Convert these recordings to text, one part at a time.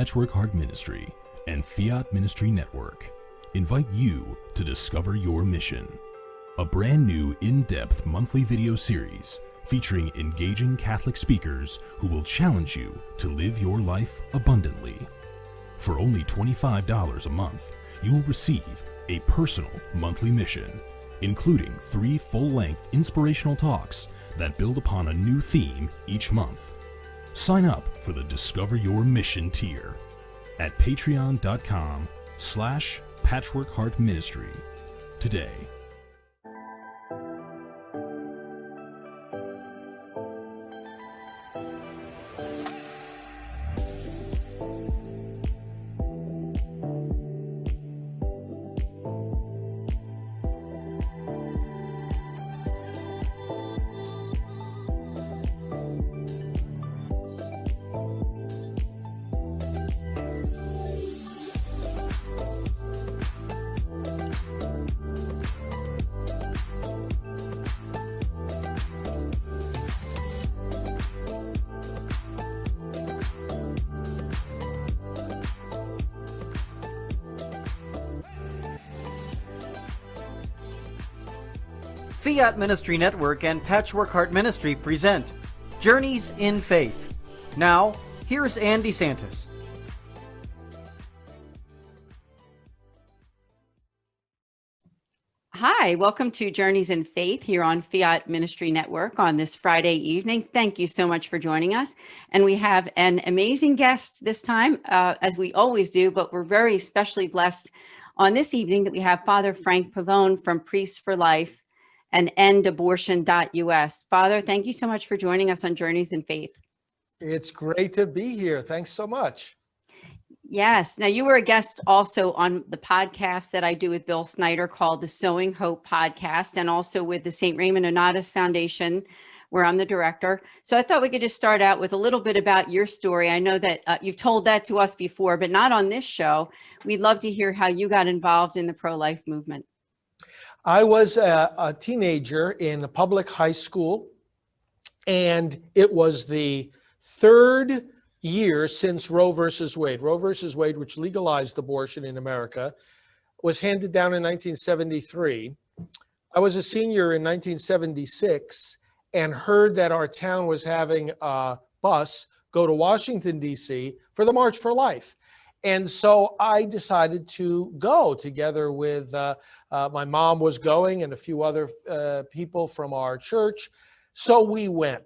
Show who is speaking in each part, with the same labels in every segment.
Speaker 1: Patchwork Heart Ministry and Fiat Ministry Network invite you to discover your mission. A brand new in-depth monthly video series featuring engaging Catholic speakers who will challenge you to live your life abundantly. For only $25 a month, you will receive a personal monthly mission, including 3 full-length inspirational talks that build upon a new theme each month. Sign up for the Discover Your Mission tier at patreon.com/patchworkheartministry today.
Speaker 2: Fiat Ministry Network and Patchwork Heart Ministry present Journeys in Faith. Now, here's Andy Santis.
Speaker 3: Hi, welcome to Journeys in Faith here on Fiat Ministry Network on this Friday evening. Thank you so much for joining us. And we have an amazing guest this time, as we always do, but we're very especially blessed on this evening that we have Father Frank Pavone from Priests for Life and endabortion.us. Father, thank you so much for joining us on Journeys in Faith.
Speaker 4: It's great to be here. Thanks so much.
Speaker 3: Yes. Now, you were a guest also on the podcast that I do with Bill Snyder called the Sowing Hope podcast, and also with the St. Raymond Donatus Foundation, where I'm the director. So I thought we could just start out with a little bit about your story. I know that you've told that to us before, but not on this show. We'd love to hear how you got involved in the pro-life movement.
Speaker 4: I was a teenager in a public high school, and it was the 3rd year since Roe versus Wade. Roe versus Wade, which legalized abortion in America, was handed down in 1973. I was a senior in 1976 and heard that our town was having a bus go to Washington, D.C. for the March for Life. And so I decided to go together with, my mom was going and a few other people from our church. So we went.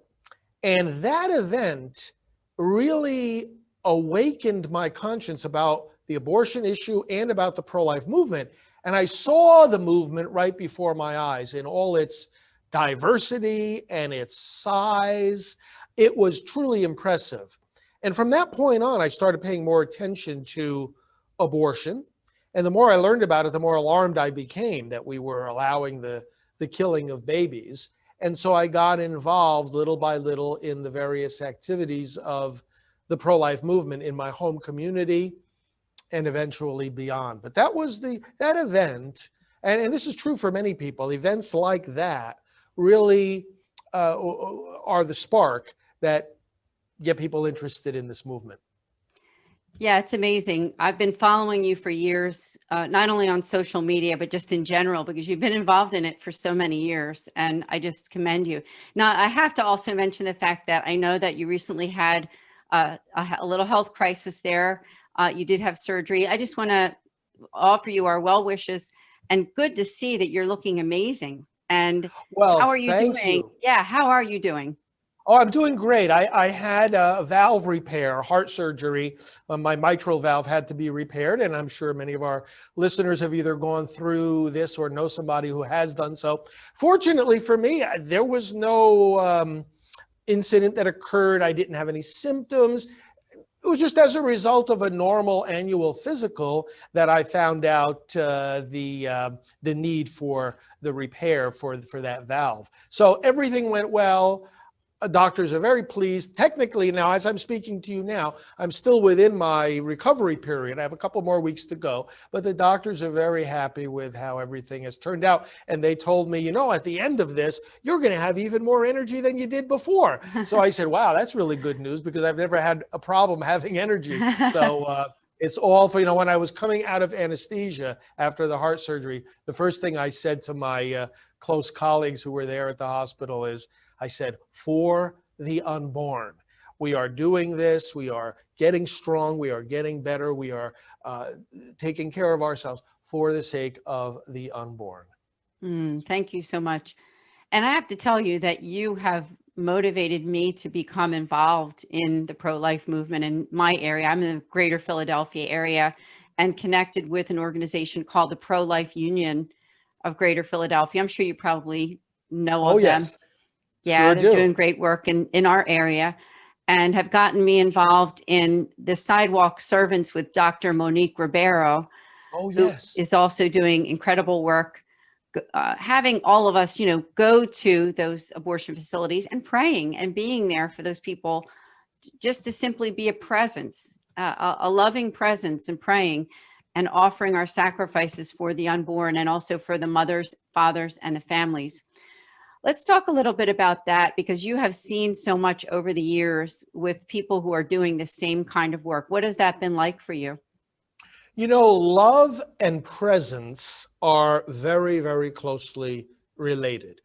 Speaker 4: And that event really awakened my conscience about the abortion issue and about the pro-life movement. And I saw the movement right before my eyes in all its diversity and its size. It was truly impressive. And from that point on, I started paying more attention to abortion. And the more I learned about it, the more alarmed I became that we were allowing the killing of babies. And so I got involved little by little in the various activities of the pro-life movement in my home community and eventually beyond. But that was that event, and this is true for many people, events like that really are the spark that get people interested in this movement.
Speaker 3: Yeah, it's amazing. I've been following you for years, not only on social media, but just in general, because you've been involved in it for so many years, and I just commend you. Now, I have to also mention the fact that I know that you recently had a little health crisis there. You did have surgery. I just want to offer you our well wishes, and good to see that you're looking amazing. And
Speaker 4: well,
Speaker 3: how are you doing?
Speaker 4: You.
Speaker 3: Yeah, how are you doing?
Speaker 4: Oh, I'm doing great. I had a valve repair, heart surgery. My mitral valve had to be repaired, and I'm sure many of our listeners have either gone through this or know somebody who has done so. Fortunately for me, there was no incident that occurred. I didn't have any symptoms. It was just as a result of a normal annual physical that I found out the need for the repair for that valve. So everything went well. doctors are very pleased. Technically now, as I'm speaking to you now, I'm still within my recovery period. I have a couple more weeks to go, but the doctors are very happy with how everything has turned out. And they told me, at the end of this, you're going to have even more energy than you did before. So I said, wow, that's really good news, because I've never had a problem having energy. So it's all for, when I was coming out of anesthesia after the heart surgery, the first thing I said to my close colleagues who were there at the hospital is, I said, for the unborn. We are doing this. We are getting strong. We are getting better. We are taking care of ourselves for the sake of the unborn.
Speaker 3: Thank you so much. And I have to tell you that you have motivated me to become involved in the pro-life movement in my area. I'm in the greater Philadelphia area and connected with an organization called the Pro-Life Union of Greater Philadelphia. I'm sure you probably know of them.
Speaker 4: Yes.
Speaker 3: Yeah,
Speaker 4: Sure
Speaker 3: they're
Speaker 4: do.
Speaker 3: doing great work in our area, and have gotten me involved in the sidewalk servants with Dr. Monique Ribeiro,
Speaker 4: Oh,
Speaker 3: who
Speaker 4: yes.
Speaker 3: is also doing incredible work, having all of us, go to those abortion facilities and praying and being there for those people, just to simply be a presence, a loving presence, and praying and offering our sacrifices for the unborn, and also for the mothers, fathers, and the families. Let's talk a little bit about that, because you have seen so much over the years with people who are doing the same kind of work. What has that been like for you?
Speaker 4: Love and presence are very, very closely related.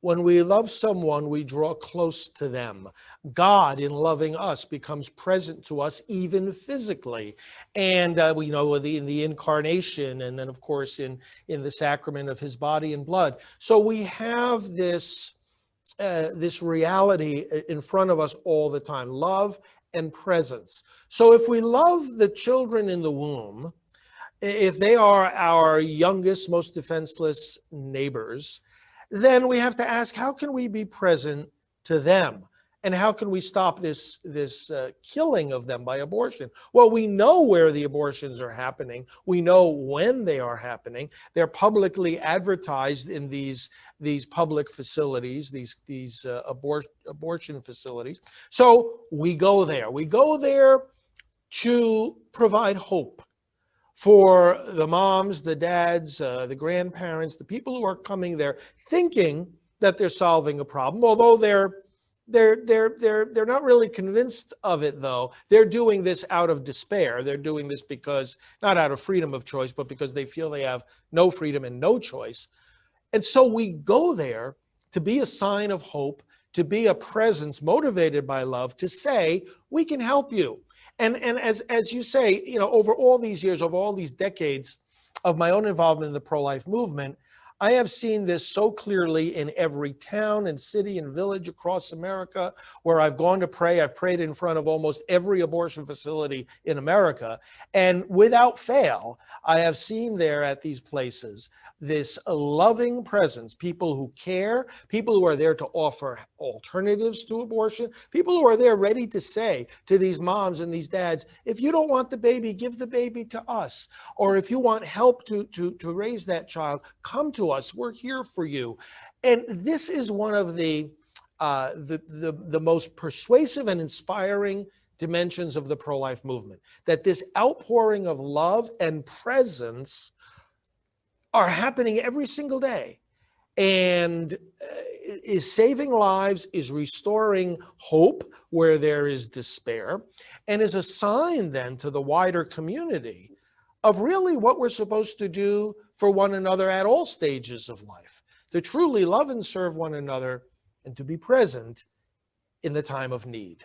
Speaker 4: When we love someone, we draw close to them. God, in loving us, becomes present to us even physically. And we know in the incarnation, and then, of course, in the sacrament of his body and blood. So we have this reality in front of us all the time, love and presence. So if we love the children in the womb, if they are our youngest, most defenseless neighbors, then we have to ask, how can we be present to them? And how can we stop this killing of them by abortion? Well, we know where the abortions are happening. We know when they are happening. They're publicly advertised in these public facilities, these abortion facilities. So we go there. We go there to provide hope for the moms, the dads, the grandparents, the people who are coming there thinking that they're solving a problem, although they're not really convinced of it, though. They're doing this out of despair. They're doing this because, not out of freedom of choice, but because they feel they have no freedom and no choice. And so we go there to be a sign of hope, to be a presence motivated by love, to say, we can help you. And as you say, over all these years, over all these decades of my own involvement in the pro-life movement, I have seen this so clearly in every town and city and village across America where I've gone to pray. I've prayed in front of almost every abortion facility in America. And without fail, I have seen there at these places this loving presence, people who care, people who are there to offer alternatives to abortion, people who are there ready to say to these moms and these dads, if you don't want the baby, give the baby to us. Or if you want help to raise that child, come to us. We're here for you. And this is one of the most persuasive and inspiring dimensions of the pro-life movement, that this outpouring of love and presence are happening every single day, and is saving lives, is restoring hope where there is despair, and is a sign then to the wider community of really what we're supposed to do for one another at all stages of life, to truly love and serve one another, and to be present in the time of need.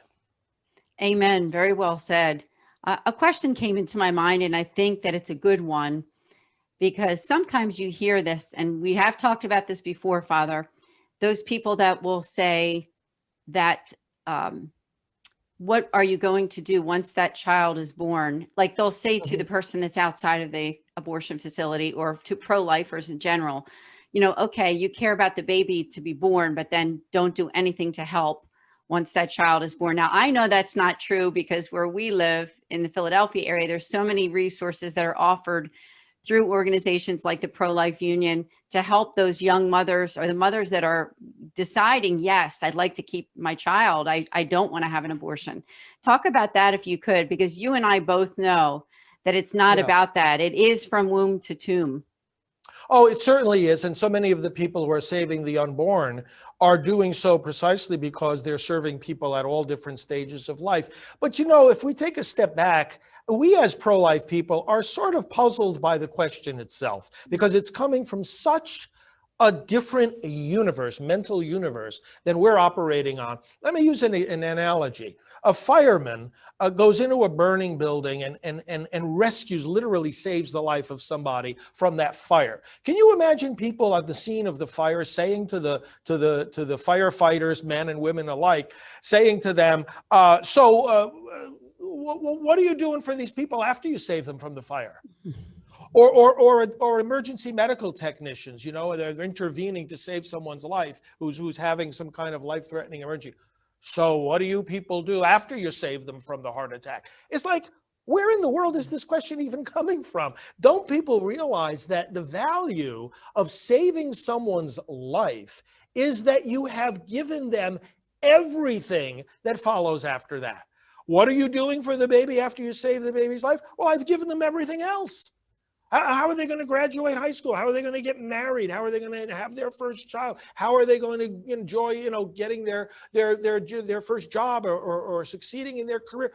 Speaker 3: Amen. Very well said. A question came into my mind, and I think that it's a good one, because sometimes you hear this, and we have talked about this before, Father, those people that will say that, what are you going to do once that child is born? Like they'll say to the person that's outside of the abortion facility, or to pro-lifers in general, okay, you care about the baby to be born, but then don't do anything to help once that child is born. Now, I know that's not true, because where we live in the Philadelphia area, there's so many resources that are offered through organizations like the Pro-Life Union to help those young mothers, or the mothers that are deciding, yes, I'd like to keep my child. I don't want to have an abortion. Talk about that if you could, because you and I both know that it's not
Speaker 4: Yeah.
Speaker 3: about that. It is from womb to tomb.
Speaker 4: Oh, it certainly is. And so many of the people who are saving the unborn are doing so precisely because they're serving people at all different stages of life. But you know, if we take a step back, we as pro-life people are sort of puzzled by the question itself, because it's coming from such a different universe, mental universe, than we're operating on. Let me use an analogy. A fireman goes into a burning building and rescues, literally saves the life of somebody from that fire. Can you imagine people at the scene of the fire saying to the firefighters, men and women alike, saying to them, what are you doing for these people after you save them from the fire? Or emergency medical technicians, you know, they're intervening to save someone's life who's having some kind of life-threatening emergency. So what do you people do after you save them from the heart attack? It's like, where in the world is this question even coming from? Don't people realize that the value of saving someone's life is that you have given them everything that follows after that? What are you doing for the baby after you save the baby's life? Well, I've given them everything else. How are they going to graduate high school? How are they going to get married? How are they going to have their first child? How are they going to enjoy, you know, getting their first job or succeeding in their career?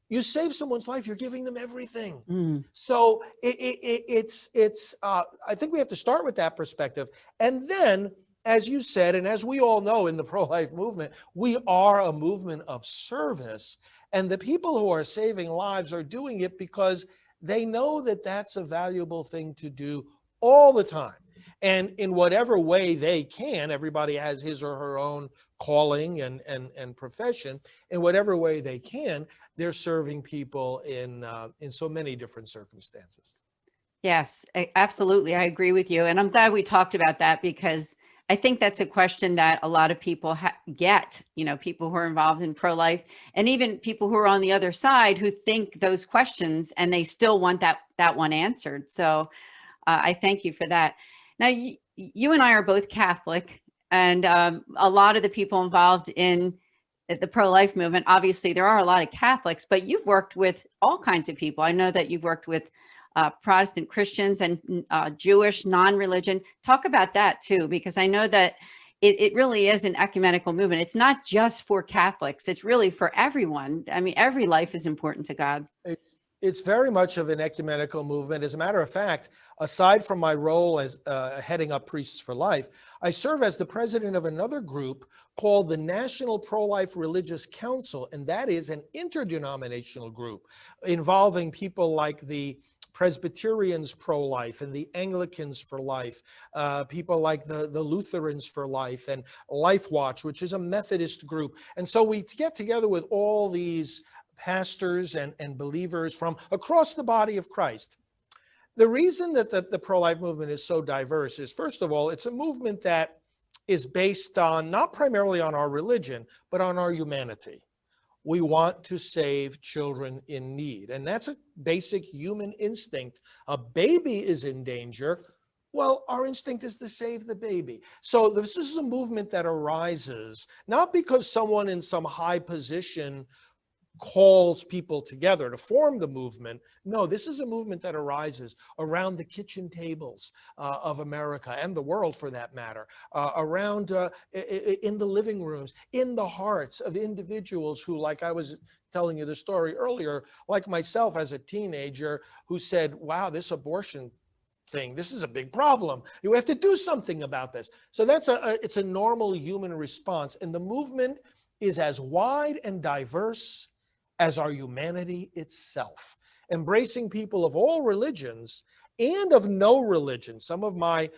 Speaker 4: You save someone's life, you're giving them everything.
Speaker 3: Mm.
Speaker 4: So I think we have to start with that perspective. And then, as you said, and as we all know in the pro-life movement, we are a movement of service. And the people who are saving lives are doing it because they know that that's a valuable thing to do all the time. And in whatever way they can, everybody has his or her own calling and profession. In whatever way they can, they're serving people in so many different circumstances.
Speaker 3: Yes, absolutely. I agree with you. And I'm glad we talked about that, because I think that's a question that a lot of people get, you know, people who are involved in pro-life, and even people who are on the other side who think those questions and they still want that one answered. So I thank you for that. Now, you and I are both Catholic, and a lot of the people involved in the pro-life movement, obviously there are a lot of Catholics, but you've worked with all kinds of people. I know that you've worked with Protestant Christians and Jewish, non-religion. Talk about that too, because I know that it really is an ecumenical movement. It's not just for Catholics. It's really for everyone. I mean, every life is important to God.
Speaker 4: It's very much of an ecumenical movement. As a matter of fact, aside from my role as heading up Priests for Life, I serve as the president of another group called the National Pro-Life Religious Council, and that is an interdenominational group involving people like the Presbyterians pro-life and the Anglicans for life, people like the Lutherans for life, and Life Watch, which is a Methodist group. And so we get together with all these pastors and believers from across the body of Christ. The reason that the pro-life movement is so diverse is, first of all, it's a movement that is based on, not primarily on our religion, but on our humanity. We want to save children in need. And that's a basic human instinct. A baby is in danger. Well, our instinct is to save the baby. So this is a movement that arises, not because someone in some high position calls people together to form the movement. No, this is a movement that arises around the kitchen tables of America and the world, for that matter, around in the living rooms, in the hearts of individuals who, like I was telling you the story earlier, like myself as a teenager, who said, wow, this abortion thing, this is a big problem. You have to do something about this. So it's a normal human response. And the movement is as wide and diverse as our humanity itself, embracing people of all religions and of no religion. Some of my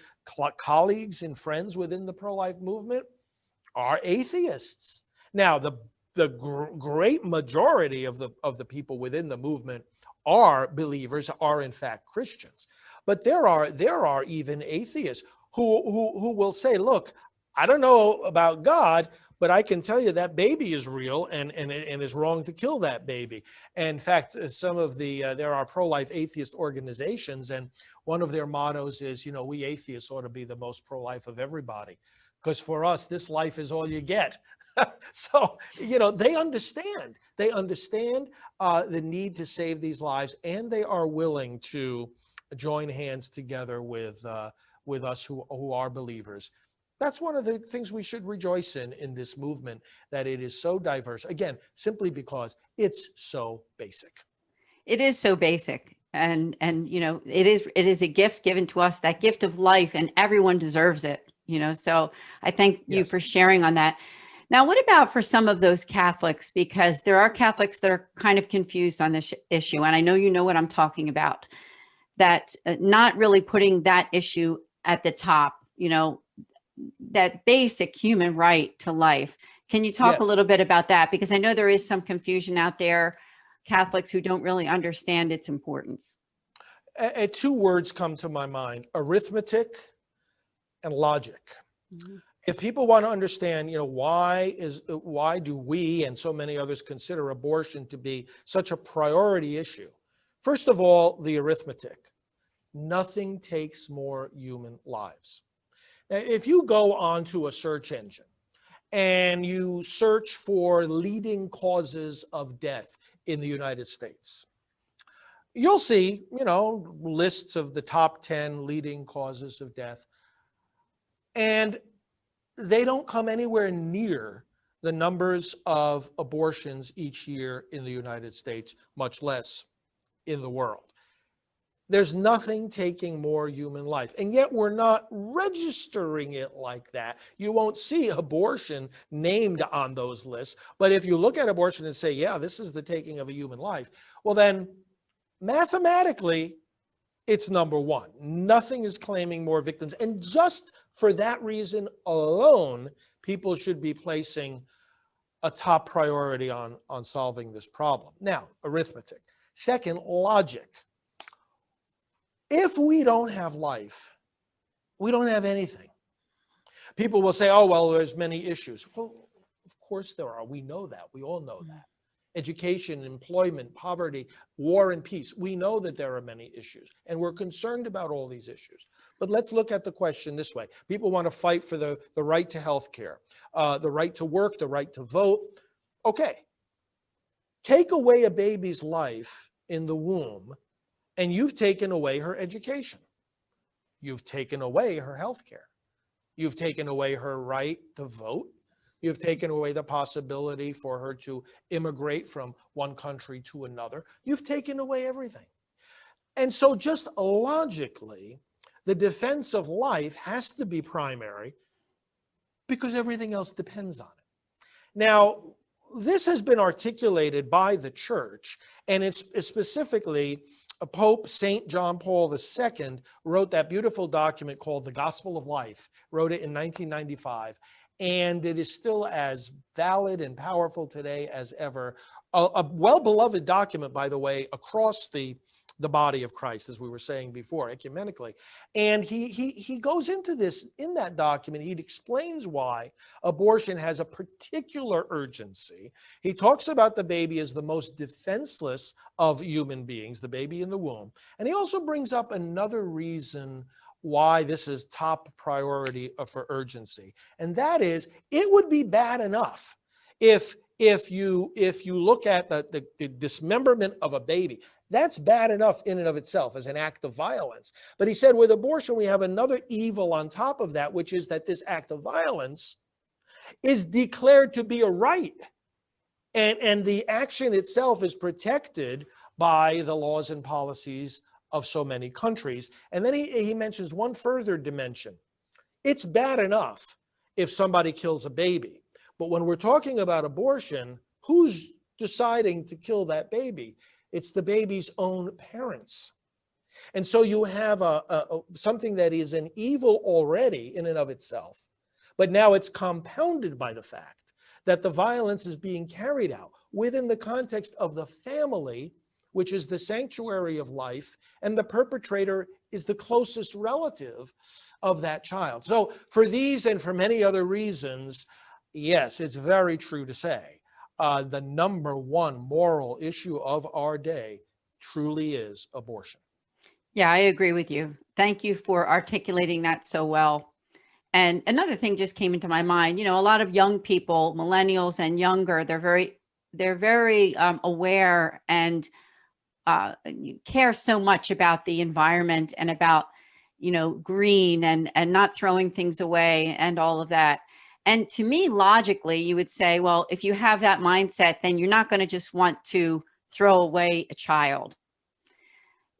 Speaker 4: colleagues and friends within the pro-life movement are atheists. Now, the great majority of the people within the movement are believers, are in fact Christians. But there are even atheists who will say, look, I don't know about God, but I can tell you that baby is real, and it's wrong to kill that baby. And in fact, some of there are pro-life atheist organizations, and one of their mottos is, we atheists ought to be the most pro-life of everybody, because for us, this life is all you get. So, they understand. They understand the need to save these lives, and they are willing to join hands together with us who are believers. That's one of the things we should rejoice in this movement, that it is so diverse. Again, simply because it's so basic.
Speaker 3: It is so basic. And it is a gift given to us, that gift of life, and everyone deserves it. So I thank you for sharing on that. Now, what about for some of those Catholics? Because there are Catholics that are kind of confused on this issue. And I know you know what I'm talking about, that not really putting that issue at the top, that basic human right to life. Can you talk a little bit about that? Because I know there is some confusion out there, Catholics who don't really understand its importance.
Speaker 4: Two words come to my mind: arithmetic and logic. Mm-hmm. If people want to understand, why do we and so many others consider abortion to be such a priority issue? First of all, the arithmetic. Nothing takes more human lives. Now, if you go onto a search engine and you search for leading causes of death in the United States, you'll see, lists of the top 10 leading causes of death. And they don't come anywhere near the numbers of abortions each year in the United States, much less in the world. There's nothing taking more human life, and yet we're not registering it like that. You won't see abortion named on those lists, but if you look at abortion and say, yeah, this is the taking of a human life, well then, mathematically, it's number one. Nothing is claiming more victims, and just for that reason alone, people should be placing a top priority on solving this problem. Now, arithmetic. Second, logic. If we don't have life, we don't have anything. People will say, oh, well, there's many issues. Well, of course there are. We know that. We all know that. Education, employment, poverty, war and peace. We know that there are many issues, and we're concerned about all these issues. But let's look at the question this way. People want to fight for the right to health care, the right to work, the right to vote. Okay. Take away a baby's life in the womb, and you've taken away her education. You've taken away her health care. You've taken away her right to vote. You've taken away the possibility for her to immigrate from one country to another. You've taken away everything. And so just logically, the defense of life has to be primary because everything else depends on it. Now, this has been articulated by the church, and it's specifically Pope St. John Paul II wrote that beautiful document called The Gospel of Life, wrote it in 1995, and it is still as valid and powerful today as ever. A well-beloved document, by the way, across the body of Christ, as we were saying before, ecumenically. And he goes into this in that document. He explains why abortion has a particular urgency. He talks about the baby as the most defenseless of human beings, the baby in the womb. And he also brings up another reason why this is top priority for urgency. And that is, it would be bad enough if you look at the dismemberment of a baby. That's bad enough in and of itself as an act of violence. But he said with abortion, we have another evil on top of that, which is that this act of violence is declared to be a right. And the action itself is protected by the laws and policies of so many countries. And then he mentions one further dimension. It's bad enough if somebody kills a baby. But when we're talking about abortion, who's deciding to kill that baby? It's the baby's own parents. And so you have something that is an evil already in and of itself, but now it's compounded by the fact that the violence is being carried out within the context of the family, which is the sanctuary of life, and the perpetrator is the closest relative of that child. So for these and for many other reasons, yes, it's very true to say the number one moral issue of our day truly is abortion.
Speaker 3: Yeah, I agree with you. Thank you for articulating that so well. And another thing just came into my mind. A lot of young people, millennials and younger, they're very aware and care so much about the environment and about green and not throwing things away and all of that. And to me, logically, you would say, well, if you have that mindset, then you're not going to just want to throw away a child.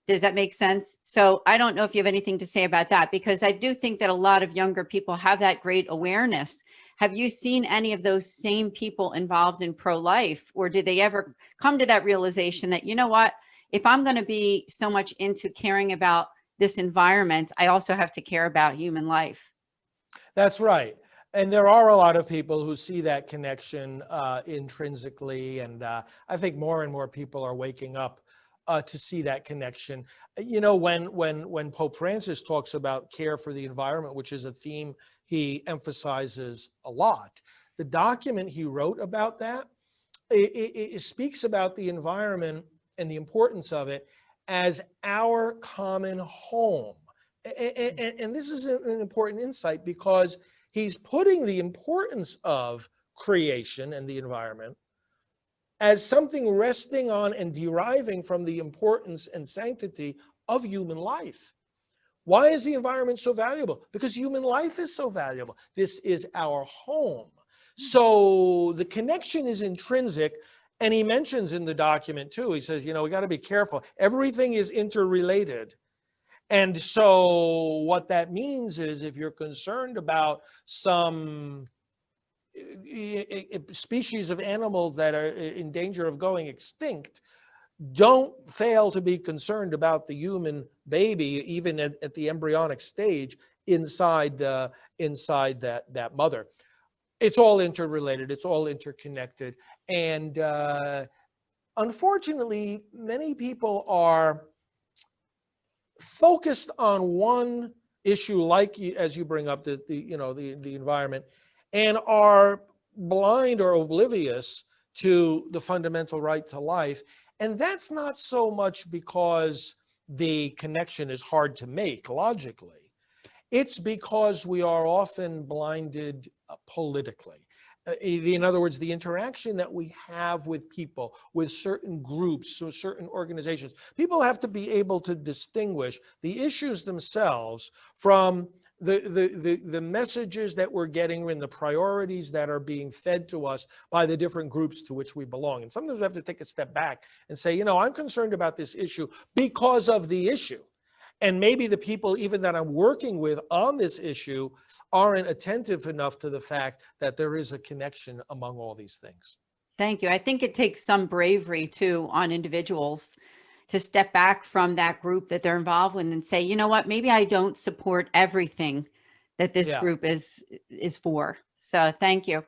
Speaker 3: Does that make sense? So I don't know if you have anything to say about that, because I do think that a lot of younger people have that great awareness. Have you seen any of those same people involved in pro-life, or did they ever come to that realization that, you know what, if I'm going to be so much into caring about this environment, I also have to care about human life?
Speaker 4: That's right. And there are a lot of people who see that connection intrinsically. And I think more and more people are waking up to see that connection. When Pope Francis talks about care for the environment, which is a theme he emphasizes a lot, the document he wrote about that, it speaks about the environment and the importance of it as our common home. And this is an important insight, because he's putting the importance of creation and the environment as something resting on and deriving from the importance and sanctity of human life. Why is the environment so valuable? Because human life is so valuable. This is our home. So the connection is intrinsic. And he mentions in the document too, he says, we got to be careful. Everything is interrelated. And so what that means is, if you're concerned about some species of animals that are in danger of going extinct, don't fail to be concerned about the human baby, even at the embryonic stage inside that mother. It's all interrelated. It's all interconnected. And unfortunately, many people are focused on one issue, like as you bring up the environment, and are blind or oblivious to the fundamental right to life. And that's not so much because the connection is hard to make logically. It's because we are often blinded politically. In other words, the interaction that we have with people, with certain groups, or certain organizations, people have to be able to distinguish the issues themselves from the messages that we're getting and the priorities that are being fed to us by the different groups to which we belong. And sometimes we have to take a step back and say, I'm concerned about this issue because of the issue. And maybe the people even that I'm working with on this issue aren't attentive enough to the fact that there is a connection among all these things.
Speaker 3: Thank you. I think it takes some bravery too on individuals to step back from that group that they're involved with and say, you know what, maybe I don't support everything that this group is for. So thank you.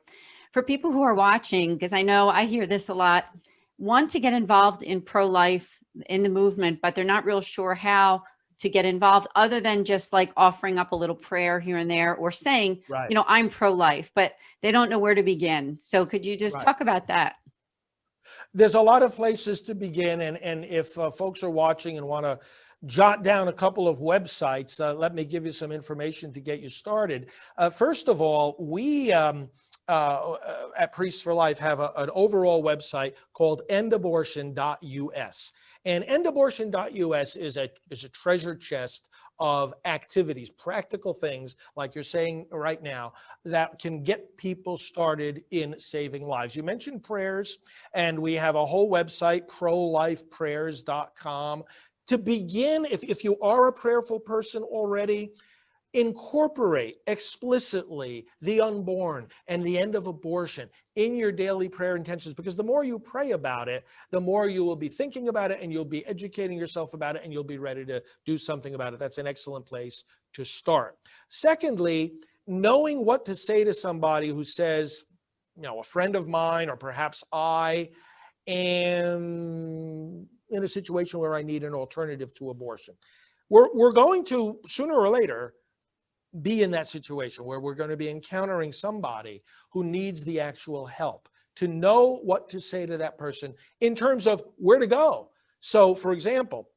Speaker 3: For people who are watching, because I know I hear this a lot, want to get involved in pro-life, in the movement, but they're not real sure how to get involved, other than just like offering up a little prayer here and there, or saying,
Speaker 4: right,
Speaker 3: I'm pro-life, but they don't know where to begin. So could you just talk about that?
Speaker 4: There's a lot of places to begin. And if folks are watching and want to jot down a couple of websites, let me give you some information to get you started. First of all, we at Priests for Life have an overall website called endabortion.us. And endabortion.us is a treasure chest of activities, practical things, like you're saying right now, that can get people started in saving lives. You mentioned prayers, and we have a whole website, prolifeprayers.com. To begin, if you are a prayerful person already, incorporate explicitly the unborn and the end of abortion in your daily prayer intentions, because the more you pray about it, the more you will be thinking about it, and you'll be educating yourself about it, and you'll be ready to do something about it. That's an excellent place to start. Secondly, knowing what to say to somebody who says, a friend of mine, or perhaps I am in a situation where I need an alternative to abortion. We're going to, sooner or later, be in that situation where we're going to be encountering somebody who needs the actual help, to know what to say to that person in terms of where to go. So, for example,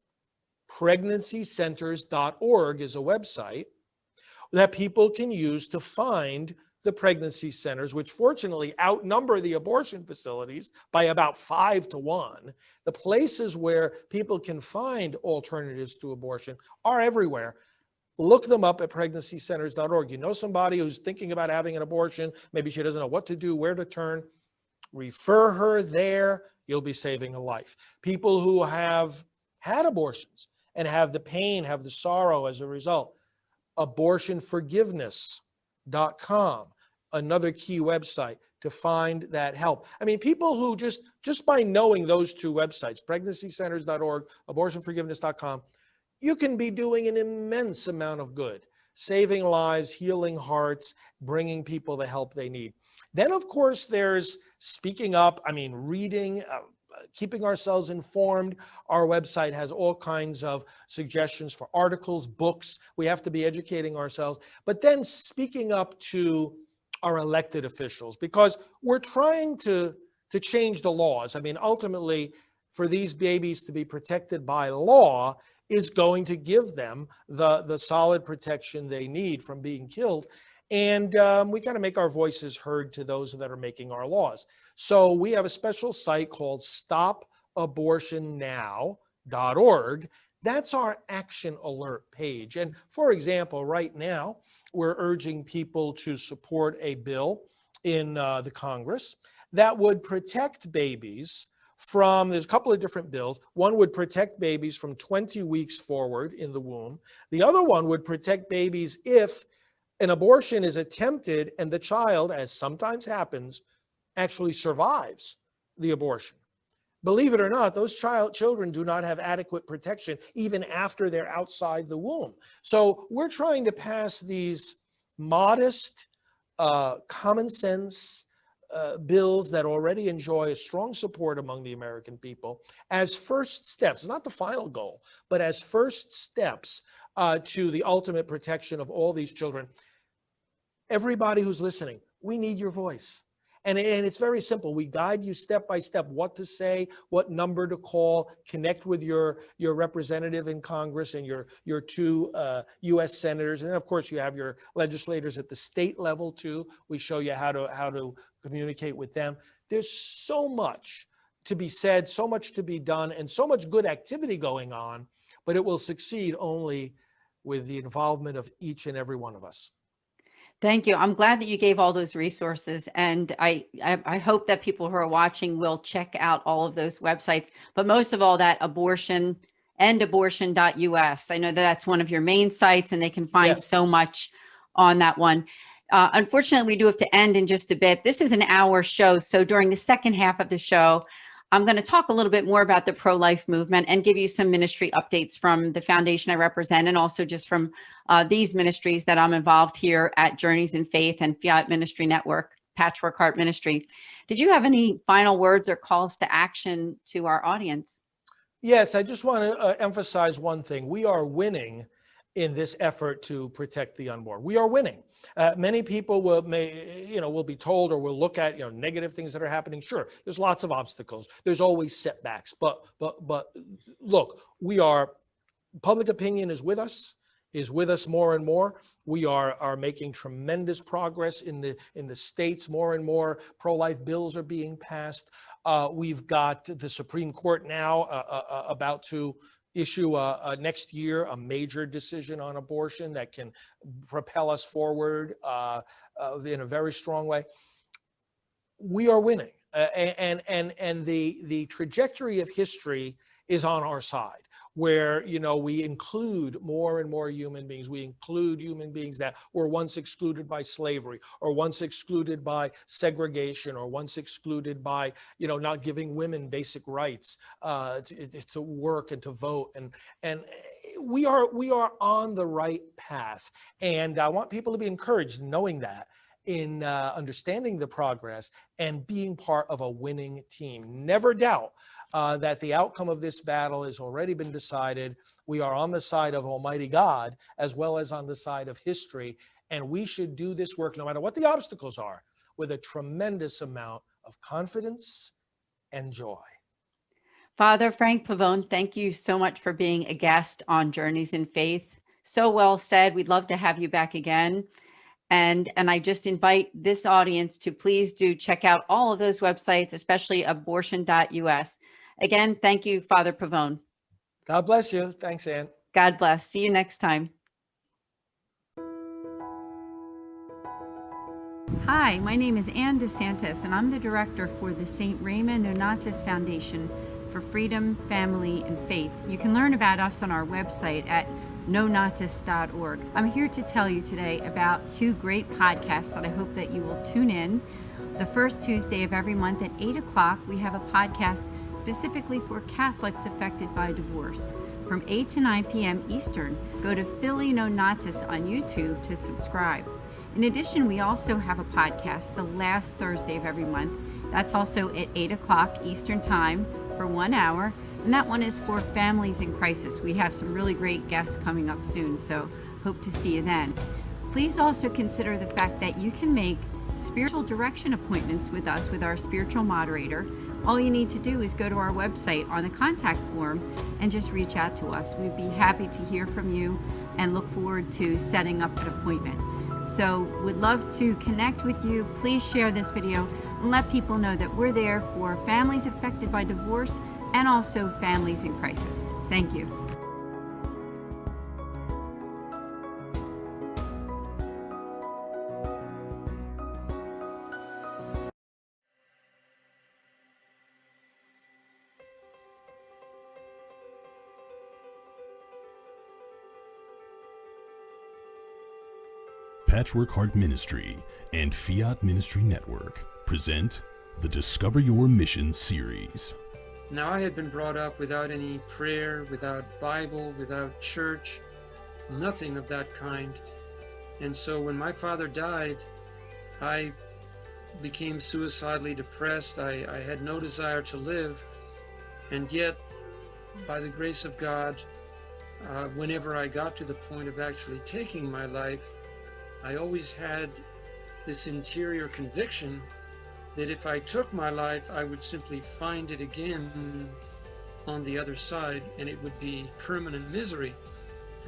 Speaker 4: pregnancycenters.org is a website that people can use to find the pregnancy centers, which fortunately outnumber the abortion facilities by about 5 to 1. The places where people can find alternatives to abortion are everywhere. Look them up at pregnancycenters.org. You know somebody who's thinking about having an abortion, maybe she doesn't know what to do, where to turn, refer her there, you'll be saving a life. People who have had abortions and have the pain, have the sorrow as a result, abortionforgiveness.com, another key website to find that help. I mean, people who just by knowing those two websites, pregnancycenters.org, abortionforgiveness.com, you can be doing an immense amount of good, saving lives, healing hearts, bringing people the help they need. Then, of course, there's speaking up, reading, keeping ourselves informed. Our website has all kinds of suggestions for articles, books. We have to be educating ourselves. But then speaking up to our elected officials, because we're trying to change the laws. Ultimately, for these babies to be protected by law is going to give them the solid protection they need from being killed. And we got to make our voices heard to those that are making our laws. So we have a special site called stopabortionnow.org. That's our action alert page. And for example, right now, we're urging people to support a bill in the Congress that would protect babies from, there's a couple of different bills. One would protect babies from 20 weeks forward in the womb. The other one would protect babies if an abortion is attempted and the child, as sometimes happens, actually survives the abortion. Believe it or not, those children do not have adequate protection even after they're outside the womb. So we're trying to pass these modest, common sense bills that already enjoy a strong support among the American people as first steps, not the final goal, but as first steps to the ultimate protection of all these children. Everybody who's listening, we need your voice. And it's very simple. We guide you step by step what to say, what number to call, connect with your representative in Congress and your two U.S. senators. And then, of course, you have your legislators at the state level, too. We show you how to communicate with them. There's so much to be said, so much to be done, and so much good activity going on, but it will succeed only with the involvement of each and every one of us.
Speaker 3: Thank you. I'm glad that you gave all those resources, and I hope that people who are watching will check out all of those websites, but most of all that abortion and abortion.us. I know that that's one of your main sites, and they can find so much on that one. Unfortunately, we do have to end in just a bit. This is an hour show, so during the second half of the show, I'm going to talk a little bit more about the pro-life movement and give you some ministry updates from the foundation I represent, and also just from these ministries that I'm involved here at Journeys in Faith and Fiat Ministry Network, Patchwork Heart Ministry. Did you have any final words or calls to action to our audience?
Speaker 4: Yes, I just want to emphasize one thing. We are winning in this effort to protect the unborn. We are winning. Many people will be told or will look at negative things that are happening. Sure, there's lots of obstacles. There's always setbacks. But look, public opinion is with us more and more. We are making tremendous progress in the states. More and more pro-life bills are being passed. We've got the Supreme Court now about to issue next year a major decision on abortion that can propel us forward in a very strong way. We are winning, and the trajectory of history is on our side, where we include more and more human beings. We include human beings that were once excluded by slavery, or once excluded by segregation, or once excluded by not giving women basic rights to work and to vote. And we are on the right path. And I want people to be encouraged knowing that, in understanding the progress and being part of a winning team. Never doubt that the outcome of this battle has already been decided. We are on the side of Almighty God as well as on the side of history, and we should do this work no matter what the obstacles are, with a tremendous amount of confidence and joy.
Speaker 3: Father Frank Pavone, thank you so much for being a guest on Journeys in Faith. So well said. We'd love to have you back again. And I just invite this audience to please do check out all of those websites, especially abortion.us. Again, thank you, Father Pavone.
Speaker 4: God bless you. Thanks, Ann.
Speaker 3: God bless. See you next time. Hi, my name is Ann DeSantis, and I'm the director for the St. Raymond Nonatus Foundation for Freedom, Family, and Faith. You can learn about us on our website at nonatus.org. I'm here to tell you today about two great podcasts that I hope that you will tune in. The first Tuesday of every month at 8 o'clock, we have a podcast specifically for Catholics affected by divorce. From 8 to 9 p.m. Eastern, go to Philly Nonatus on YouTube to subscribe. In addition, we also have a podcast the last Thursday of every month. That's also at 8 o'clock Eastern Time for 1 hour. And that one is for families in crisis. We have some really great guests coming up soon, so hope to see you then. Please also consider the fact that you can make spiritual direction appointments with us with our spiritual moderator. All you need to do is go to our website on the contact form and just reach out to us. We'd be happy to hear from you and look forward to setting up an appointment. So we'd love to connect with you. Please share this video and let people know that we're there for families affected by divorce and also families in crisis. Thank you.
Speaker 1: Patchwork Heart Ministry and Fiat Ministry Network present the Discover Your Mission series.
Speaker 5: Now, I had been brought up without any prayer, without Bible, without church, nothing of that kind. And so when my father died, I became suicidally depressed. I had no desire to live. And yet, by the grace of God, whenever I got to the point of actually taking my life, I always had this interior conviction that if I took my life, I would simply find it again on the other side, and it would be permanent misery.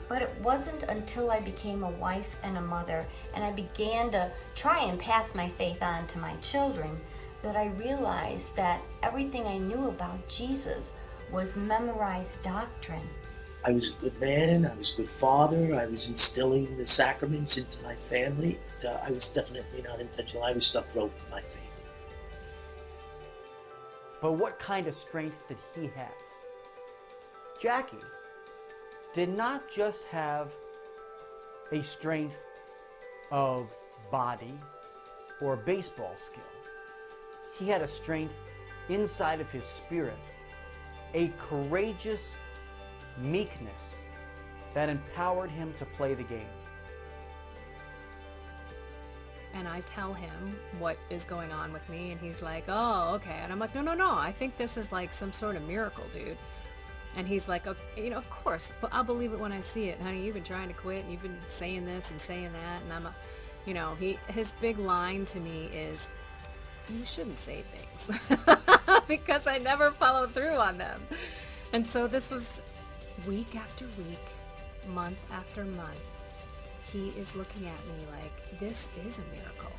Speaker 6: But it wasn't until I became a wife and a mother, and I began to try and pass my faith on to my children, that I realized that everything I knew about Jesus was memorized doctrine.
Speaker 7: I was a good man, I was a good father, I was instilling the sacraments into my family. I was definitely not intentional. I was stuck broke in my faith.
Speaker 2: But what kind of strength did he have? Jackie did not just have a strength of body or baseball skill. He had a strength inside of his spirit, a courageous meekness that empowered him to play the game.
Speaker 8: And I tell him what is going on with me, and he's like, oh, okay. And I'm like, no, I think this is like some sort of miracle, dude. And he's like, okay, of course, but I'll believe it when I see it. Honey, you've been trying to quit, and you've been saying this and saying that, and his big line to me is, you shouldn't say things, because I never follow through on them. And so this was week after week, month after month. He is looking at me like, this is a miracle.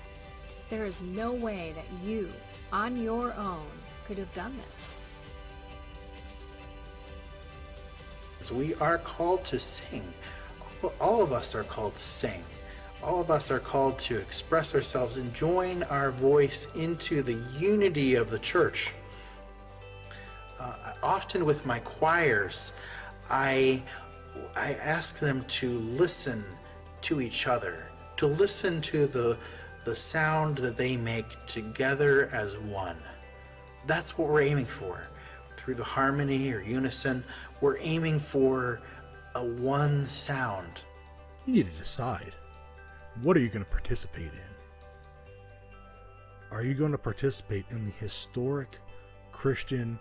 Speaker 8: There is no way that you, on your own, could have done this.
Speaker 9: So we are called to sing. All of us are called to sing. All of us are called to express ourselves and join our voice into the unity of the church. Often with my choirs, I ask them to listen to each other, to listen to the sound that they make together as one. That's what we're aiming for. Through the harmony or unison, we're aiming for a one sound.
Speaker 10: You need to decide, what are you going to participate in? Are you going to participate in the historic Christian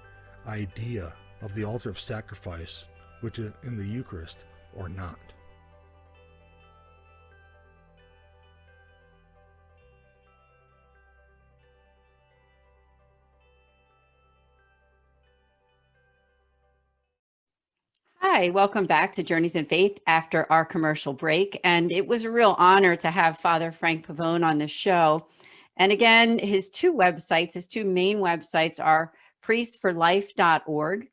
Speaker 10: idea of the altar of sacrifice, which is in the Eucharist, or not?
Speaker 3: Hi, welcome back to Journeys in Faith after our commercial break. And it was a real honor to have Father Frank Pavone on the show. And again, his two main websites are priestforlife.org,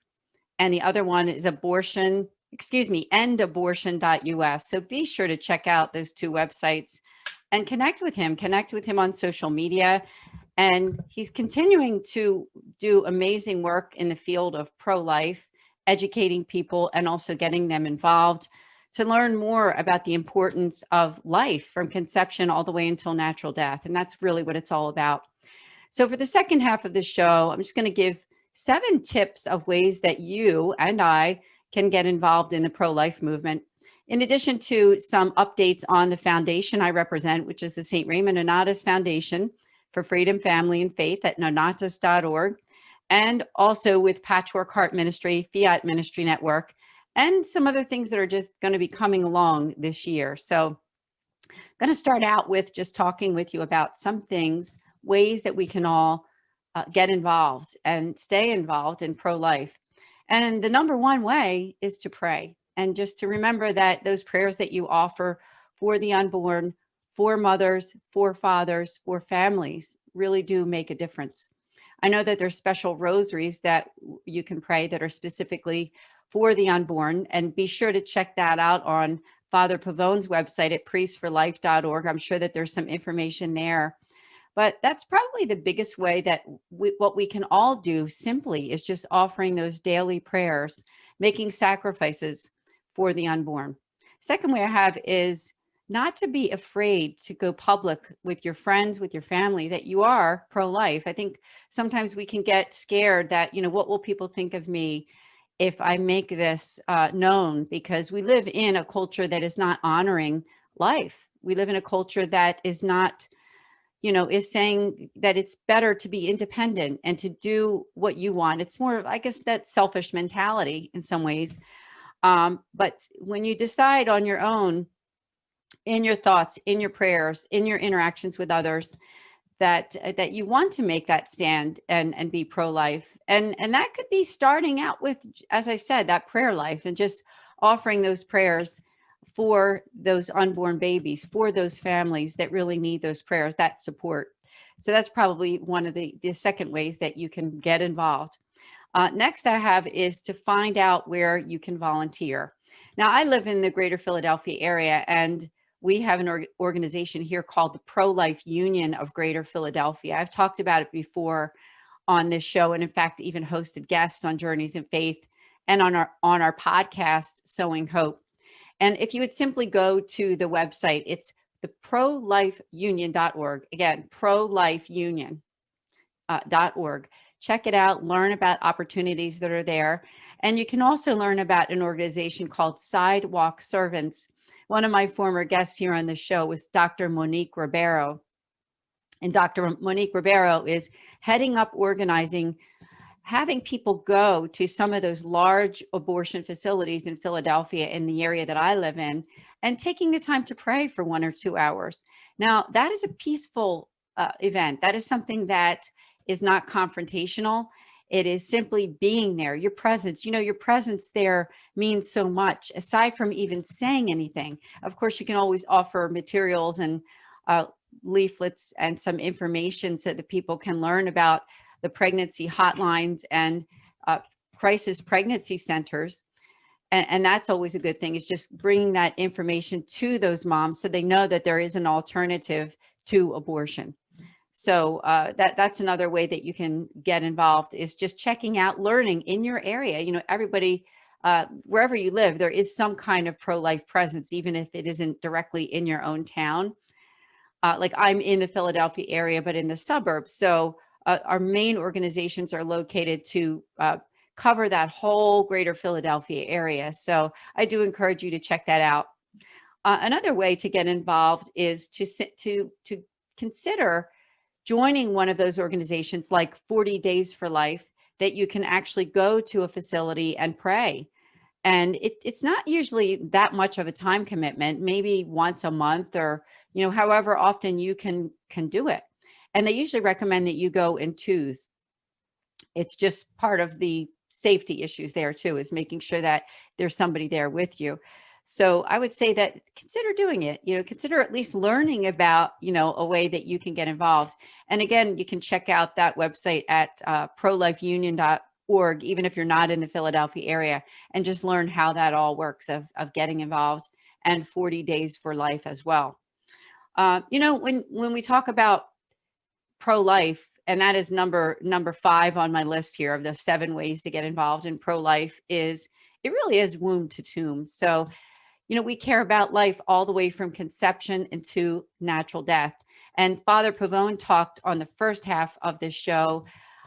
Speaker 3: and the other one is endabortion.us. So be sure to check out those two websites and connect with him on social media. And he's continuing to do amazing work in the field of pro-life, educating people and also getting them involved to learn more about the importance of life from conception all the way until natural death. And that's really what it's all about. So for the second half of the show, I'm just going to give 7 tips of ways that you and I can get involved in the pro-life movement. In addition to some updates on the foundation I represent, which is the St. Raymond Nonatus Foundation for Freedom, Family, and Faith at nonatus.org, and also with Patchwork Heart Ministry, Fiat Ministry Network, and some other things that are just going to be coming along this year. So I'm going to start out with just talking with you about some things, ways that we can all get involved and stay involved in pro-life. And the number one way is to pray, and just to remember that those prayers that you offer for the unborn, for mothers, for fathers, for families really do make a difference. I know that there's special rosaries that you can pray that are specifically for the unborn, and be sure to check that out on Father Pavone's website at priestforlife.org. I'm sure that there's some information there. But that's probably the biggest way that what we can all do simply is just offering those daily prayers, making sacrifices for the unborn. Second way I have is not to be afraid to go public with your friends, with your family, that you are pro-life. I think sometimes we can get scared that, what will people think of me if I make this known? Because we live in a culture that is not honoring life. We live in a culture that is not, is saying that it's better to be independent and to do what you want. It's more of, I guess, that selfish mentality in some ways. But when you decide on your own, in your thoughts, in your prayers, in your interactions with others, that you want to make that stand and be pro-life. And that could be starting out with, as I said, that prayer life, and just offering those prayers for those unborn babies, for those families that really need those prayers, that support. So that's probably one of the second ways that you can get involved. Next I have is to find out where you can volunteer. Now, I live in the greater Philadelphia area, and we have an organization here called the Pro-Life Union of Greater Philadelphia. I've talked about it before on this show, and in fact, even hosted guests on Journeys in Faith and on our podcast, Sowing Hope. And if you would simply go to the website, it's the prolifeunion.org. Again, prolifeunion.org. Check it out, learn about opportunities that are there. And you can also learn about an organization called Sidewalk Servants. One of my former guests here on the show was Dr. Monique Ribeiro. And Dr. Monique Ribeiro is heading up organizing, having people go to some of those large abortion facilities in Philadelphia, in the area that I live in, and taking the time to pray for 1 or 2 hours. Now, that is a peaceful event. That is something that is not confrontational. It is simply being there, your presence. Your presence there means so much, aside from even saying anything. Of course, you can always offer materials and leaflets and some information so that people can learn about the pregnancy hotlines and crisis pregnancy centers. And that's always a good thing, is just bringing that information to those moms so they know that there is an alternative to abortion. So that's another way that you can get involved, is just checking out, learning in your area. Everybody, wherever you live, there is some kind of pro-life presence, even if it isn't directly in your own town. Like I'm in the Philadelphia area, but in the suburbs. So our main organizations are located to cover that whole greater Philadelphia area. So I do encourage you to check that out. Another way to get involved is to consider joining one of those organizations like 40 Days for Life. that you can actually go to a facility and pray. And it's not usually that much of a time commitment, maybe once a month or, however often you can do it. And they usually recommend that you go in twos. It's just part of the safety issues there too, is making sure that there's somebody there with you. So I would say that consider doing it, consider at least learning about, a way that you can get involved. And again, you can check out that website at prolifeunion.org, even if you're not in the Philadelphia area, and just learn how that all works of getting involved, and 40 Days for Life as well. When we talk about pro-life, and that is number 5 on my list here of the 7 ways to get involved in pro-life, it really is womb to tomb. So, we care about life all the way from conception into natural death. And Father Pavone talked on the first half of this show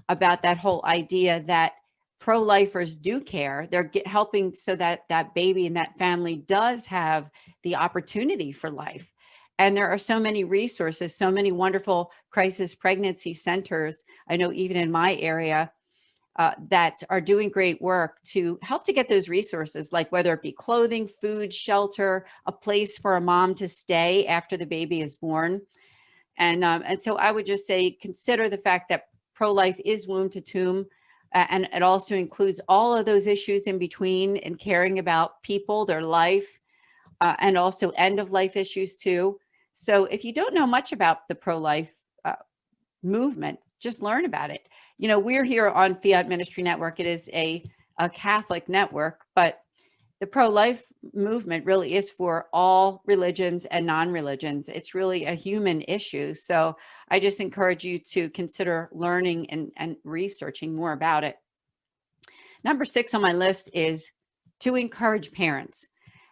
Speaker 3: about that whole idea that pro-lifers do care. They're helping so that that baby and that family does have the opportunity for life. And there are so many resources, so many wonderful crisis pregnancy centers, I know even in my area, that are doing great work to help to get those resources, like whether it be clothing, food, shelter, a place for a mom to stay after the baby is born. And so I would just say, consider the fact that pro-life is womb to tomb, and it also includes all of those issues in between, and caring about people, their life, and also end of life issues too. So if you don't know much about the pro-life movement, just learn about it. We're here on Fiat Ministry Network. It is a Catholic network, but the pro-life movement really is for all religions and non-religions. It's really a human issue. So I just encourage you to consider learning and researching more about it. Number 6 on my list is to encourage parents,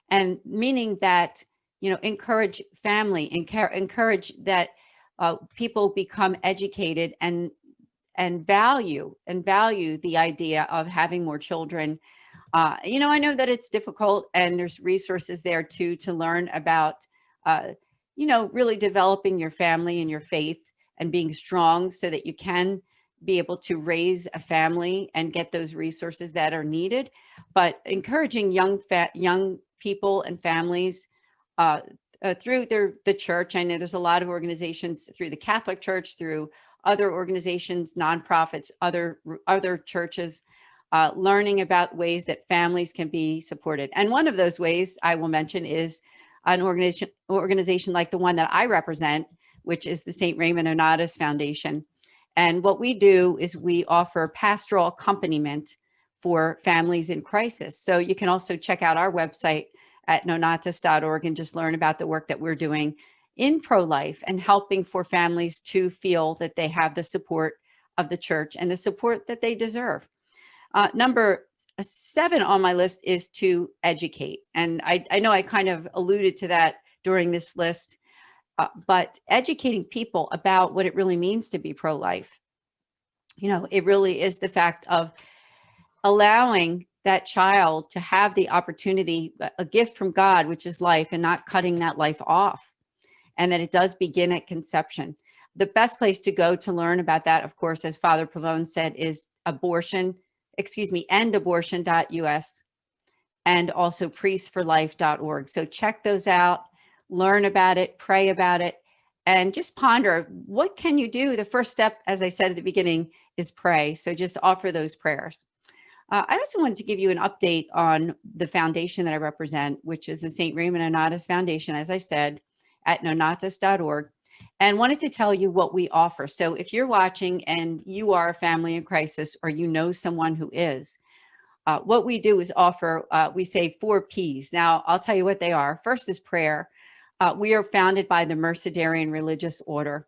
Speaker 3: and meaning that, encourage family, encourage that people become educated and value the idea of having more children. I know that it's difficult, and there's resources there too to learn about, really developing your family and your faith and being strong so that you can be able to raise a family and get those resources that are needed. But encouraging young people and families through the church. I know there's a lot of organizations through the Catholic Church, through other organizations, nonprofits, other churches, learning about ways that families can be supported. And one of those ways I will mention is an organization like the one that I represent, which is the St. Raymond Nonnatus Foundation. And what we do is we offer pastoral accompaniment for families in crisis. So you can also check out our website at nonnatus.org and just learn about the work that we're doing in pro-life and helping for families to feel that they have the support of the church and the support that they deserve. Number 7 on my list is to educate. And I know I kind of alluded to that during this list, but educating people about what it really means to be pro-life. It really is the fact of allowing that child to have the opportunity, a gift from God, which is life, and not cutting that life off, and that it does begin at conception. The best place to go to learn about that, of course, as Father Pavone said, is endabortion.us, and also priestsforlife.org. So check those out, learn about it, pray about it, and just ponder, what can you do? The first step, as I said at the beginning, is pray. So just offer those prayers. I also wanted to give you an update on the foundation that I represent, which is the St. Raymond Nonnatus Foundation, as I said, at nonnatus.org, and wanted to tell you what we offer. So if you're watching and you are a family in crisis, or you know someone who is, what we do is offer, we say 4 Ps. Now, I'll tell you what they are. First is prayer. We are founded by the Mercedarian Religious Order,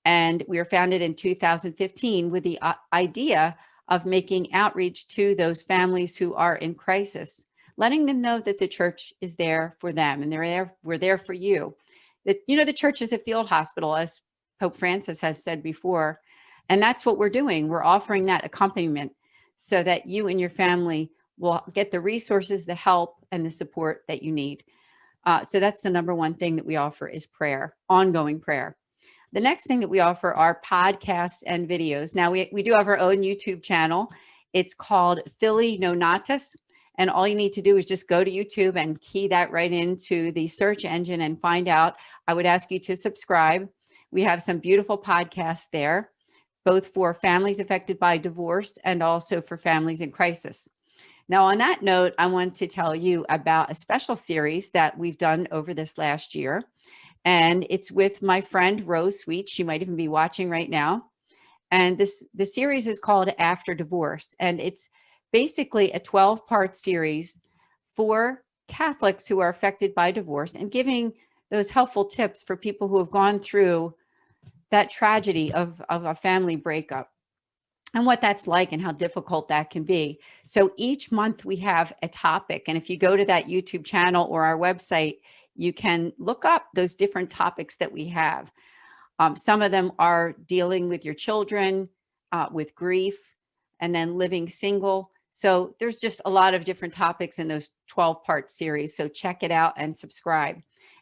Speaker 3: and we were founded in 2015 with the idea of making outreach to those families who are in crisis, letting them know that the church is there for them, and we're there for you. That, the church is a field hospital, as Pope Francis has said before, and that's what we're doing. We're offering that accompaniment so that you and your family will get the resources, the help, and the support that you need. So that's the number 1 thing that we offer, is prayer, ongoing prayer. The next thing that we offer are podcasts and videos. Now, we do have our own YouTube channel. It's called Philly Nonatus. And all you need to do is just go to YouTube and key that right into the search engine and find out. I would ask you to subscribe. We have some beautiful podcasts there, both for families affected by divorce and also for families in crisis. Now, on that note, I want to tell you about a special series that we've done over this last year. And it's with my friend Rose Sweet. She might even be watching right now. And the series is called After Divorce. And it's basically a 12-part series for Catholics who are affected by divorce and giving those helpful tips for people who have gone through that tragedy of a family breakup and what that's like and how difficult that can be. So each month we have a topic. And if you go to that YouTube channel or our website, you can look up those different topics that we have. Some of them are dealing with your children, with grief, and then living single. So there's just a lot of different topics in those 12-part series. So check it out and subscribe.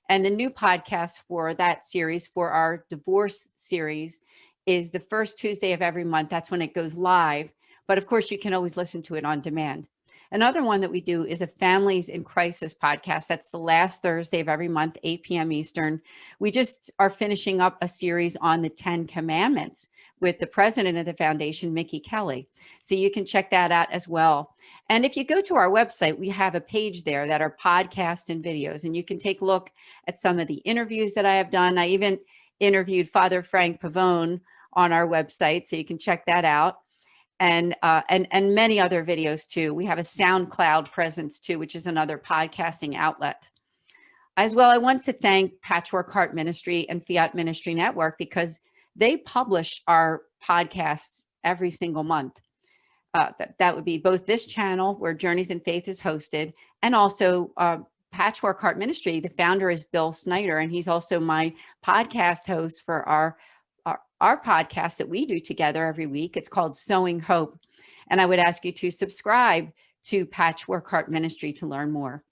Speaker 3: And the new podcast for that series, for our divorce series, is the first Tuesday of every month. That's when it goes live. But of course, you can always listen to it on demand. Another one that we do is a Families in Crisis podcast. That's the last Thursday of every month, 8 p.m. Eastern. We just are finishing up a series on the 10 Commandments with the president of the foundation, Mickey Kelly. So you can check that out as well. And if you go to our website, we have a page there that are podcasts and videos, and you can take a look at some of the interviews that I have done. I even interviewed Father Frank Pavone on our website, so you can check that out. And many other videos too. We have a SoundCloud presence too, which is another podcasting outlet. As well, I want to thank Patchwork Heart Ministry and Fiat Ministry Network because they publish our podcasts every single month. That would be both this channel where Journeys in Faith is hosted, and also Patchwork Heart Ministry. The founder is Bill Snyder, and he's also my podcast host for our podcast that we do together every week. It's called Sowing Hope. And I would ask you to subscribe to Patchwork Heart Ministry to learn more.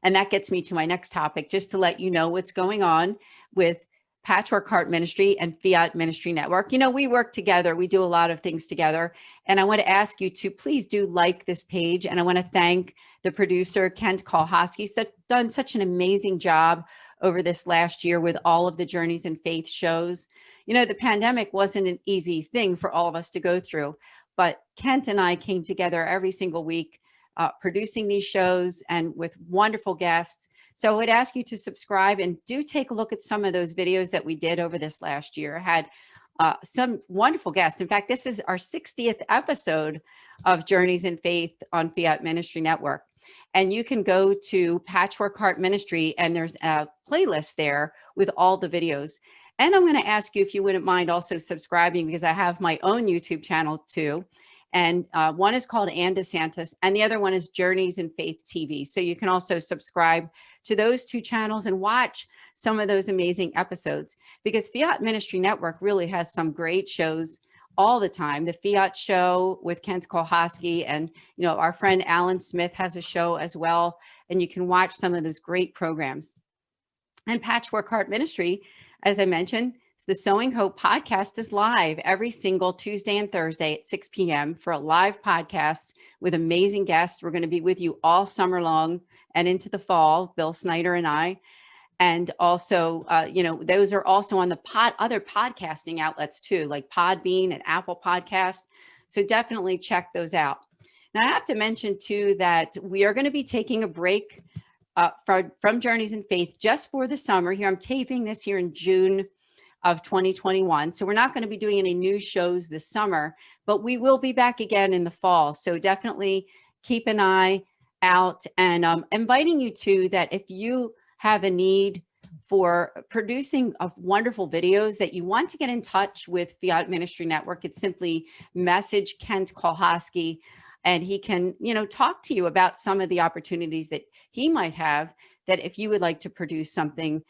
Speaker 3: And that gets me to my next topic, just to let you know what's going on with Patchwork Heart Ministry and Fiat Ministry Network. You know, we work together. We do a lot of things together. And I want to ask you to please do like this page. And I want to thank the producer, Kent Kolhosky. He's done such an amazing job over this last year with all of the Journeys in Faith shows. You know, the pandemic wasn't an easy thing for all of us to go through, but Kent and I came together every single week producing these shows and with wonderful guests. So I would ask you to subscribe and do take a look at some of those videos that we did over this last year. I had some wonderful guests. In fact, this is our 60th episode of Journeys in Faith on Fiat Ministry Network. And you can go to Patchwork Heart Ministry and there's a playlist there with all the videos. And I'm going to ask you if you wouldn't mind also subscribing, because I have my own YouTube channel too. And one is called Ann DeSantis and the other one is Journeys in Faith TV. So you can also subscribe to those two channels and watch some of those amazing episodes, because Fiat Ministry Network really has some great shows all the time. The Fiat Show with Kent Kolhosky, and you know, our friend Alan Smith has a show as well. And you can watch some of those great programs. And Patchwork Heart Ministry, as I mentioned, the Sowing Hope podcast is live every single Tuesday and Thursday at 6 p.m. for a live podcast with amazing guests. We're going to be with you all summer long and into the fall, Bill Snyder and I. And also, you know, those are also on the other podcasting outlets too, like Podbean and Apple Podcasts. So definitely check those out. Now, I have to mention too that we are going to be taking a break from Journeys in Faith just for the summer. Here, I'm taping this here in June of 2021. So we're not going to be doing any new shows this summer, but we will be back again in the fall. So definitely keep an eye out, and inviting you to that if you have a need for producing of wonderful videos that you want to get in touch with Fiat Ministry Network, it's simply message Kent Kolhosky and he can, you know, talk to you about some of the opportunities that he might have, that if you would like to produce something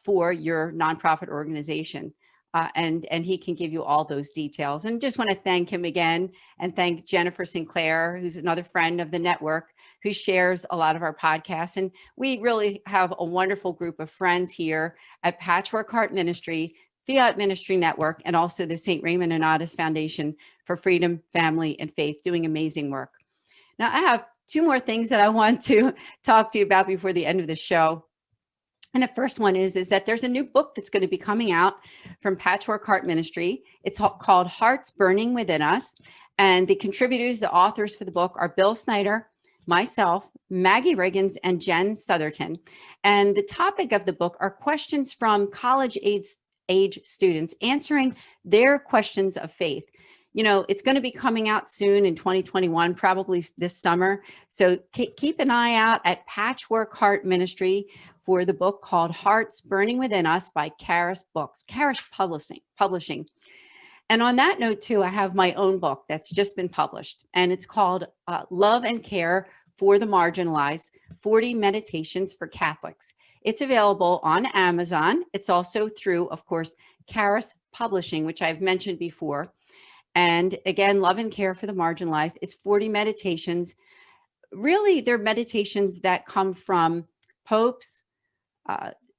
Speaker 3: for your nonprofit organization. And he can give you all those details. And just want to thank him again and thank Jennifer Sinclair, who's another friend of the network, who shares a lot of our podcasts. And we really have a wonderful group of friends here at Patchwork Heart Ministry Fiat Ministry Network, and also the St. Raymond Nonatus Foundation for Freedom, Family, and Faith, doing amazing work. Now, I have two more things that I want to talk to you about before the end of the show. And the first one is that there's a new book that's going to be coming out from Patchwork Heart Ministry. It's called Hearts Burning Within Us. And the contributors, the authors for the book, are Bill Snyder, myself, Maggie Riggins, and Jen Sotherton. And the topic of the book are questions from college age students answering their questions of faith. You know, it's going to be coming out soon in 2021, probably this summer. So keep an eye out at Patchwork Heart Ministry for the book called Hearts Burning Within Us by Charis Publishing. And on that note, too, I have my own book that's just been published, and it's called Love and Care for the Marginalized, 40 Meditations for Catholics. It's available on Amazon. It's also through, of course, Charis Publishing, which I've mentioned before. And again, Love and Care for the Marginalized. It's 40 meditations. Really, they're meditations that come from popes,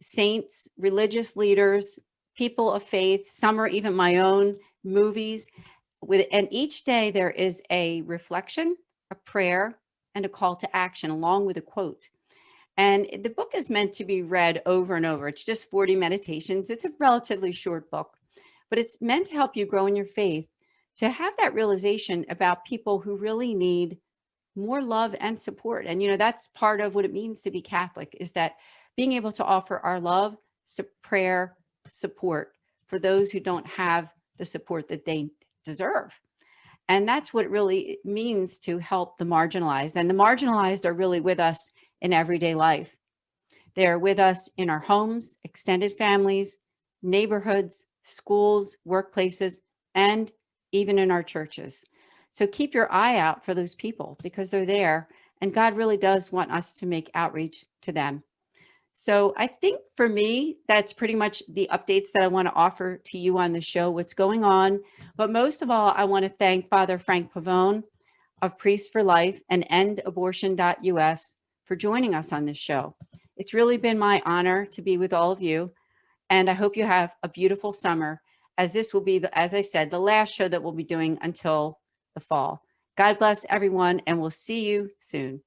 Speaker 3: saints, religious leaders, people of faith. Some are even my own movies. And each day there is a reflection, a prayer, and a call to action, along with a quote. And the book is meant to be read over and over. It's just 40 meditations. It's a relatively short book, but it's meant to help you grow in your faith, to have that realization about people who really need more love and support. And, you know, that's part of what it means to be Catholic, is that being able to offer our love, prayer, support for those who don't have the support that they deserve. And that's what it really means to help the marginalized. And the marginalized are really with us in everyday life. They're with us in our homes, extended families, neighborhoods, schools, workplaces, and even in our churches. So keep your eye out for those people, because they're there, and God really does want us to make outreach to them. So I think for me, that's pretty much the updates that I want to offer to you on the show, what's going on. But most of all, I want to thank Father Frank Pavone of Priests for Life and EndAbortion.us for joining us on this show. It's really been my honor to be with all of you, and I hope you have a beautiful summer, as this will be, as I said, the last show that we'll be doing until the fall. God bless everyone, and we'll see you soon.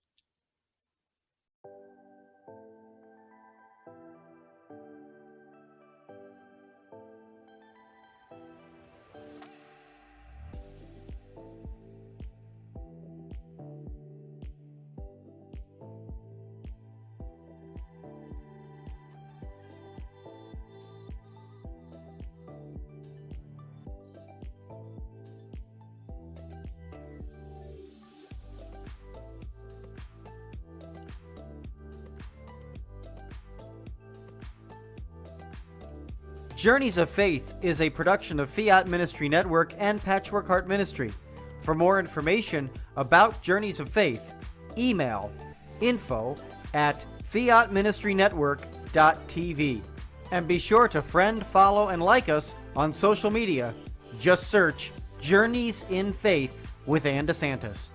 Speaker 2: Journeys of Faith is a production of Fiat Ministry Network and Patchwork Heart Ministry. For more information about Journeys of Faith, email info@fiatministrynetwork.tv. And be sure to friend, follow, and like us on social media. Just search Journeys in Faith with Ann DeSantis.